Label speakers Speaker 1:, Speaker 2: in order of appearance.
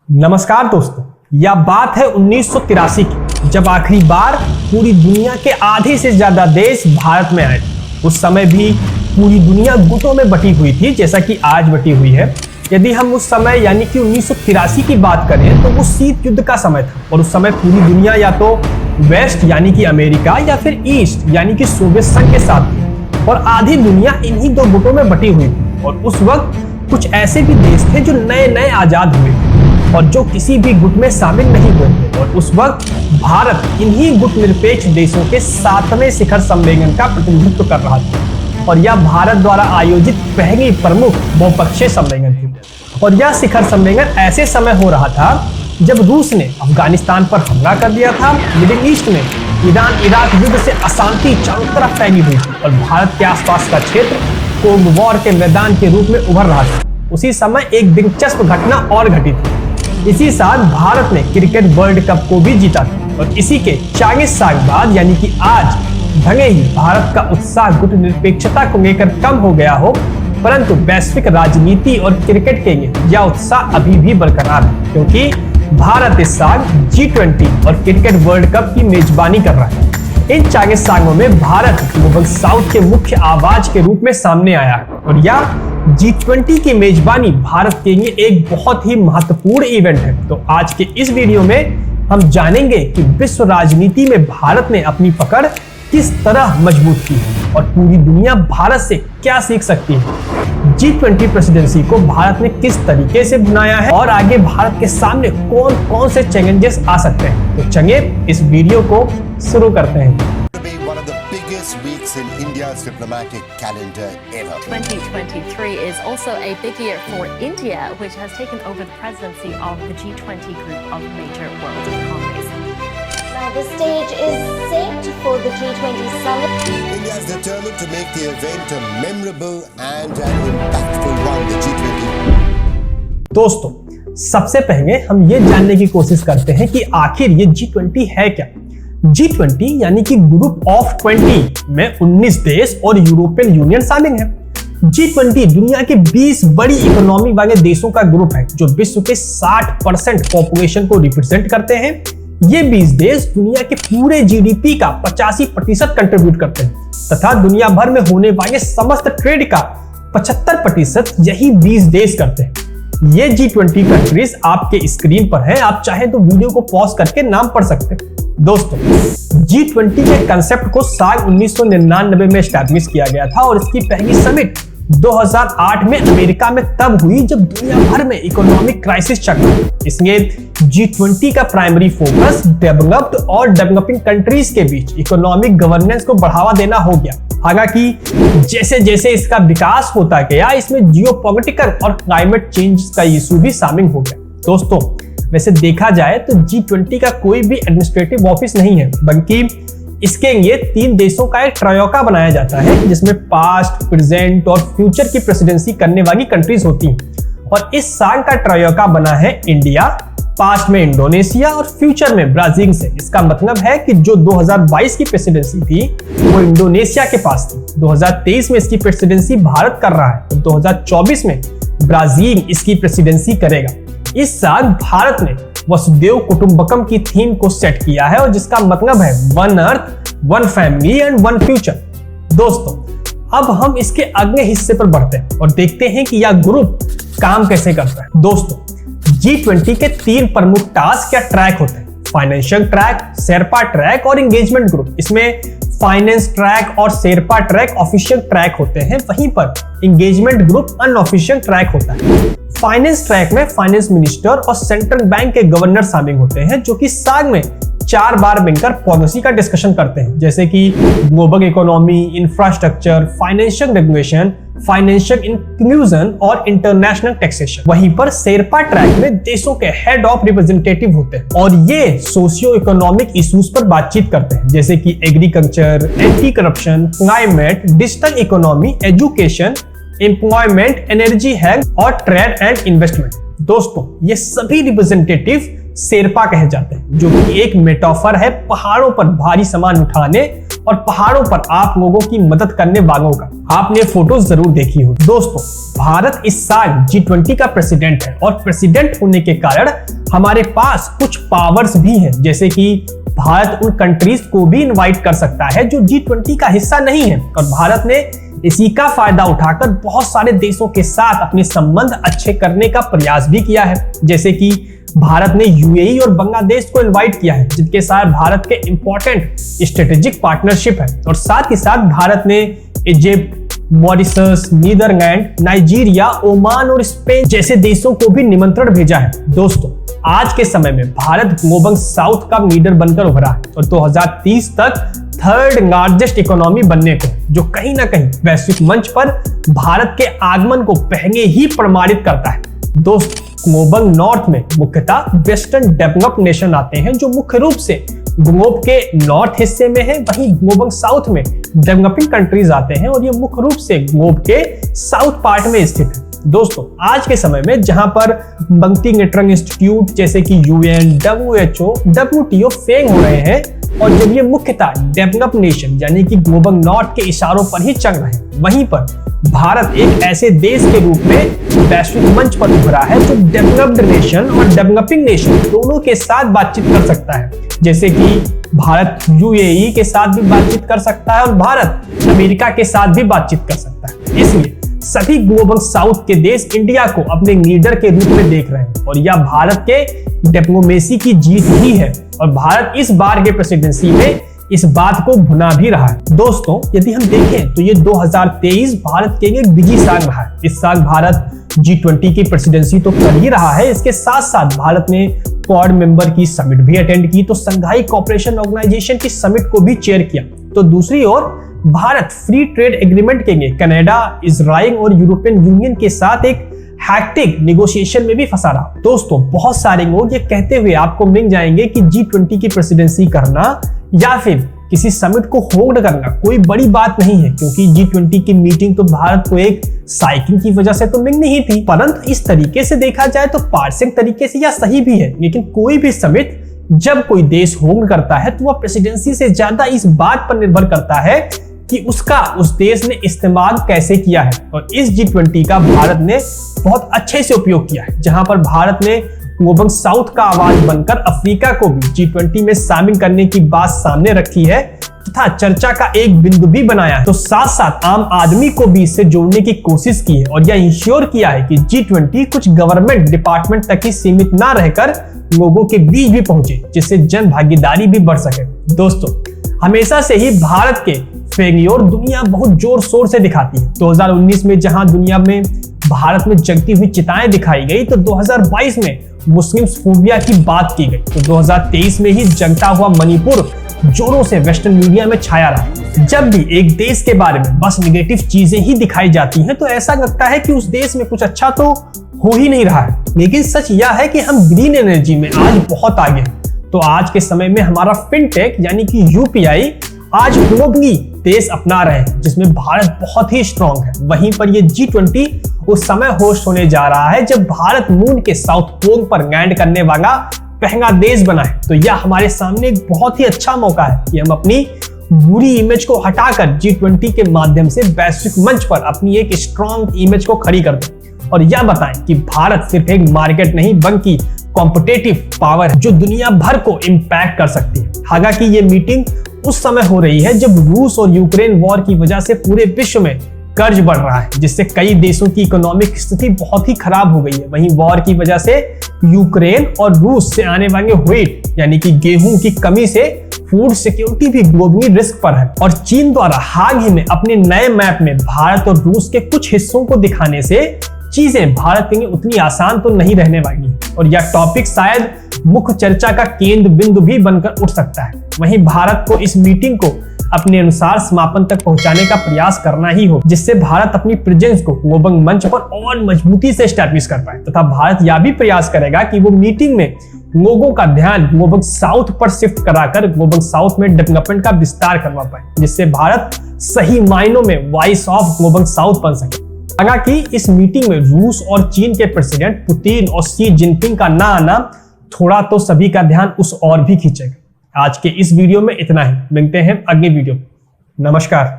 Speaker 1: नमस्कार दोस्तों, यह बात है 1983 की, जब आखिरी बार पूरी दुनिया के आधे से ज्यादा देश भारत में आए। उस समय भी पूरी दुनिया गुटों में बटी हुई थी, जैसा कि आज बटी हुई है। यदि हम उस समय यानी कि 1983 की बात करें तो वो शीत युद्ध का समय था और उस समय पूरी दुनिया या तो वेस्ट यानी कि अमेरिका या फिर ईस्ट यानी कि सोवियत संघ के साथ थी और आधी दुनिया इन्हीं दो गुटों में बटी हुई थी। और उस वक्त कुछ ऐसे भी देश थे जो नए नए आजाद हुए थे और जो किसी भी गुट में शामिल नहीं हुए थे। और उस वक्त भारत इन्हीं गुट निरपेक्ष देशों के 7वें शिखर सम्मेलन का प्रतिनिधित्व कर रहा था और यह भारत द्वारा आयोजित पहली प्रमुख बहुपक्षीय सम्मेलन थी। और यह शिखर सम्मेलन ऐसे समय हो रहा था जब रूस ने अफगानिस्तान पर हमला कर दिया था। मिडिल ईस्ट में ईरान इराक युद्ध से अशांति चारों तरफ फैली हुई थी और भारत के आसपास का क्षेत्र कोल्ड वॉर के मैदान के रूप में उभर रहा था। उसी समय एक दिलचस्प घटना और घटी थी। इसी साल भारत ने क्रिकेट वर्ल्ड कप को भी जीता था और इसी के 40 साल बाद यानी कि आज भले ही भारत का उत्साह गुट निरपेक्षता को लेकर कम हो गया हो, परंतु वैश्विक राजनीति और क्रिकेट के लिए यह उत्साह अभी भी बरकरार है, क्योंकि भारत इस साल G20 और क्रिकेट वर्ल्ड कप की मेजबानी कर रहा है। इन 40 सालों में भारत ग्लोबल साउथ के मुख्य आवाज के रूप में सामने आया है और यह G20 की मेजबानी भारत के लिए एक बहुत ही महत्वपूर्ण इवेंट है। तो आज के इस वीडियो में हम जानेंगे कि विश्व राजनीति में भारत ने अपनी पकड़ किस तरह मजबूत की है और पूरी दुनिया भारत से क्या सीख सकती है। G20 प्रेसिडेंसी को भारत ने किस तरीके से बनाया है और आगे भारत के सामने कौन कौन से चैलेंजेस आ सकते हैं। तो चलिए इस वीडियो को शुरू करते हैं।
Speaker 2: Weeks in India's diplomatic calendar ever.
Speaker 3: 2023 is also a big year for India, which has taken over the presidency of the G20 group of major world economies.
Speaker 4: Now the stage is set for the G20 summit.
Speaker 2: India is determined to make the event a memorable and an impactful one. The G20.
Speaker 1: दोस्तों, सबसे पहले हम ये जानने की कोशिश करते हैं कि आखिर ये G20 है क्या। G20 यानी कि ग्रुप ऑफ 20 में 19 देश और यूरोपियन यूनियन शामिल है। G20 दुनिया के 20 बड़ी इकोनॉमी वाले देशों का ग्रुप है जो विश्व के 60% पॉपुलेशन को रिप्रेजेंट करते हैं। ये 20 देश दुनिया के पूरे जीडीपी का 85% कंट्रीब्यूट करते हैं तथा दुनिया भर में होने वाले समस्त ट्रेड का 75% यही 20 देश करते हैं। ये G20 कंट्रीज आपके स्क्रीन पर है, आप चाहे तो वीडियो को पॉज करके नाम पढ़ सकते हैं। दोस्तों, G20 के कंसेप्ट को साल 1999 में एस्टैब्लिश किया गया था और इसकी पहली समिट 2008 में अमेरिका में तब हुई जब दुनिया भर में इकोनॉमिक क्राइसिस चल रहा था। इसलिए G20 का प्राइमरी फोकस डेवलप्ड और डेवलपिंग कंट्रीज के बीच इकोनॉमिक गवर्नेंस को बढ़ावा देना हो गया। हालांकि जैसे जैसे इसका विकास होता गया, इसमें जियोपॉलिटिकल और क्लाइमेट चेंज का इशू भी शामिल हो गया। दोस्तों, वैसे देखा जाए तो G20 का कोई भी एडमिनिस्ट्रेटिव ऑफिस नहीं है, बल्कि इसके लिए 3 देशों का एक ट्रायोका बनाया जाता है जिसमें पास्ट, प्रेजेंट और फ्यूचर की प्रेसिडेंसी करने वाली कंट्रीज होती हैं। और इस साल का ट्रायोका बना है इंडिया, पास्ट में इंडोनेशिया और फ्यूचर में ब्राजील से। इसका मतलब है कि जो 2022 की प्रेसिडेंसी थी वो इंडोनेशिया के पास थी, 2023 में इसकी प्रेसिडेंसी भारत कर रहा है और 2024 में ब्राजील इसकी प्रेसिडेंसी करेगा। इस साल भारत ने वसुदेव कुटुंबकम की थीम को सेट किया है और जिसका मतलब है one earth, one family and one future. दोस्तों, अब हम इसके अगले हिस्से पर बढ़ते हैं और देखते हैं कि यह ग्रुप काम कैसे करता है। दोस्तों, G20 के 3 प्रमुख टास्क या ट्रैक होते हैं: फाइनेंशियल ट्रैक, शेरपा ट्रैक और एंगेजमेंट ग्रुप। इसमें फाइनेंस ट्रैक और शेरपा ट्रैक ऑफिशियल ट्रैक होते हैं, वहीं पर एंगेजमेंट ग्रुप अनऑफिशियल ट्रैक होता है। फाइनेंस ट्रैक में फाइनेंस मिनिस्टर और सेंट्रल बैंक के गवर्नर शामिल होते हैं जो कि साल में 4 बार मिलकर पॉलिसी का डिस्कशन करते हैं, जैसे कि global economy, infrastructure, financial regulation, financial inclusion और इंटरनेशनल टैक्सेशन। वहीं पर शेरपा ट्रैक में देशों के हेड ऑफ रिप्रेजेंटेटिव होते हैं और ये सोशियो इकोनॉमिक इश्यूज पर बातचीत करते हैं, जैसे कि agriculture, anti corruption, climate, digital economy, education, employment, energy, health और ट्रेड एंड इन्वेस्टमेंट। दोस्तों, ये सभी रिप्रेजेंटेटिव शेरपा कहे जाते हैं, जो कि एक मेटाफर है पहाड़ों पर भारी सामान उठाने और पहाड़ों पर आप लोगों की मदद करने वालों का। आपने फोटो जरूर देखी हो। दोस्तों, भारत इस साल G20 का प्रेसिडेंट है और प्रेसिडेंट होने के कारण हमारे पास कुछ पावर्स भी हैं, जैसे कि भारत उन कंट्रीज को भी इनवाइट कर सकता है जो G20 का हिस्सा नहीं है, और भारत ने इसी का फायदा उठाकर बहुत सारे देशों के साथ अपने संबंध अच्छे करने का प्रयास भी किया है। जैसे कि भारत ने यूएई और बांग्लादेश को इनवाइट किया है, जिनके साथ भारत के इंपॉर्टेंट स्ट्रेटेजिक पार्टनरशिप है, और साथ ही साथ भारत ने Egypt, Mauritius, Netherland, Nigeria, Oman और स्पेन जैसे देशों को भी निमंत्रण भेजा है। दोस्तों, आज के समय में भारत ग्लोबल साउथ का लीडर बनकर उभरा है और 2030 तक थर्ड लार्जेस्ट इकोनॉमी बनने को, जो कहीं ना कहीं वैश्विक मंच पर भारत के आगमन को पहले ही प्रमाणित करता है। दोस्तों, ग्लोबल नॉर्थ में मुख्यतः वेस्टर्न डेवलप्ड नेशन आते हैं, जो मुख्य रूप से ग्लोब के नॉर्थ हिस्से में है। वहीं ग्लोबल साउथ में डेवलपिंग कंट्रीज आते हैं और ये मुख्य रूप से ग्लोब के साउथ पार्ट में स्थित है। दोस्तों, आज के समय में जहां पर मल्टीलेटरल इंस्टीट्यूट जैसे कि UN, WHO, WTO फेल हो रहे हैं, और जब ये मुख्यतः डेवलप्ड नेशन यानी कि ग्लोबल नॉर्थ के इशारों पर ही चल रहे हैं, वहीं पर भारत एक ऐसे देश के रूप में वैश्विक मंच पर उभरा है जो डेवलप्ड नेशन और डेवलपिंग नेशन दोनों के साथ बातचीत कर सकता है। जैसे कि भारत UAE के साथ भी बातचीत कर सकता है और भारत अमेरिका के साथ भी बातचीत कर सकता है। इसलिए सभी ग्लोबल साउथ के देश इंडिया को अपने लीडर के रूप में देख रहे हैं, और यह भारत के डिप्लोमेसी की जीत ही है, और भारत इस बार के प्रेसिडेंसी में इस बात को भुना भी रहा है। दोस्तों, यदि हम देखें तो ये 2023 भारत के लिए एक बिजी साल रहा है। इस साल भारत G20 की प्रेसिडेंसी तो कर ही रहा है, इसके साथ साथ भारत ने क्वाड मेंबर की समिट भी अटेंड की, तो शंघाई कोऑपरेशन ऑर्गेनाइजेशन की समिट को भी चेयर किया। तो दूसरी ओर भारत फ्री ट्रेड एग्रीमेंट के लिए कनाडा, इजराइल और यूरोपियन यूनियन के साथ एक हैक्टिक नेगोशिएशन में भी फंसा रहा। दोस्तों, बहुत सारे लोग ये कहते हुए आपको मिल जाएंगे कि G20 की प्रेसिडेंसी करना या फिर किसी समिट को होल्ड करना कोई बड़ी बात नहीं है, क्योंकि G20 की मीटिंग तो भारत को एक साइकिल की वजह से तो मिलनी ही थी। परंतु इस तरीके से देखा जाए तो पार्शियल तरीके से यह सही भी है, लेकिन कोई भी समिट जब कोई देश होल्ड करता है तो वह प्रेसिडेंसी से ज्यादा इस बात पर निर्भर करता है कि उसका उस देश ने इस्तेमाल कैसे किया है, और इस G20 का भारत ने बहुत अच्छे से उपयोग किया है, जहां पर भारत ने ग्लोबल साउथ का आवाज बनकर अफ्रीका को भी G20 में शामिल करने की बात सामने रखी है तथा चर्चा का एक बिंदु भी बनाया है। तो साथ साथ आम आदमी को भी इससे जोड़ने की कोशिश की है, और यह इंश्योर किया है कि G20 कुछ गवर्नमेंट डिपार्टमेंट तक ही सीमित ना रहकर लोगों के बीच भी पहुंचे, जिससे जन भागीदारी भी बढ़ सके। दोस्तों, हमेशा से ही भारत के फेलियर दुनिया बहुत जोर शोर से दिखाती है। 2019 में जहां दुनिया में भारत में जगती हुई चिताएं दिखाई गई, तो 2022 में मुस्लिम फोबिया की बात की गई, तो 2023 में ही जगता हुआ मणिपुर जोरों से वेस्टर्न मीडिया में छाया रहा। जब भी एक देश के बारे में बस नेगेटिव चीजें ही दिखाई जाती हैं, तो ऐसा लगता है कि उस देश में कुछ अच्छा तो हो ही नहीं रहा है। लेकिन सच यह है कि हम ग्रीन एनर्जी में आज बहुत आगे हैं। तो आज के समय में हमारा फिनटेक यानी कि UPI आज ग्लोबली देश अपना रहे हैं, जिसमें भारत बहुत ही स्ट्रांग है। वहीं पर ये G20 उस समय होस्ट होने जा रहा है जब भारत मून के साउथ पोल पर लैंड करने वाला पहला देश बना है। तो यह हमारे सामने एक बहुत ही अच्छा मौका है कि हम अपनी बुरी इमेज को हटाकर G20 के माध्यम से वैश्विक मंच पर अपनी एक स्ट्रांग इमेज को खड़ी कर दें, और यह बताएं कि भारत सिर्फ एक मार्केट नहीं बल्कि कॉम्पिटिटिव पावर है जो दुनिया भर को इंपैक्ट कर सकती है। हालांकि ये मीटिंग उस समय हो रही है जब रूस और यूक्रेन वॉर की वजह से पूरे विश्व में कर्ज बढ़ रहा है, जिससे कई देशों की इकोनॉमिक स्थिति बहुत ही खराब हो गई है। वहीं वॉर की वजह से यूक्रेन और रूस से आने वाले व्हीट यानी कि गेहूं की कमी से फूड सिक्योरिटी भी ग्लोबली रिस्क पर है, और चीन द्वारा हाल ही में अपने नए मैप में भारत और रूस के कुछ हिस्सों को दिखाने से चीजें भारत के लिए उतनी आसान तो नहीं रहने वाली, और यह टॉपिक शायद मुख्य चर्चा का केंद्र बिंदु भी बनकर उठ सकता है। वहीं भारत को इस मीटिंग को अपने अनुसार समापन तक पहुंचाने का प्रयास करना ही हो, जिससे भारत अपनी प्रेजेंस को ग्लोबल मंच पर और मजबूती से एस्टैब्लिश कर पाए, तथा भारत यह भी प्रयास करेगा कि वो मीटिंग में लोगों का ध्यान ग्लोबल साउथ पर शिफ्ट कराकर ग्लोबल साउथ में डेवलपमेंट का विस्तार करवा पाए, जिससे भारत सही मायनों में वॉइस ऑफ ग्लोबल साउथ बन सके। हालांकि इस मीटिंग में रूस और चीन के प्रेसिडेंट पुतिन और शी जिनपिंग का ना आना थोड़ा तो सभी का ध्यान उस और भी खींचेगा। आज के इस वीडियो में इतना ही, मिलते हैं अगले वीडियो। नमस्कार।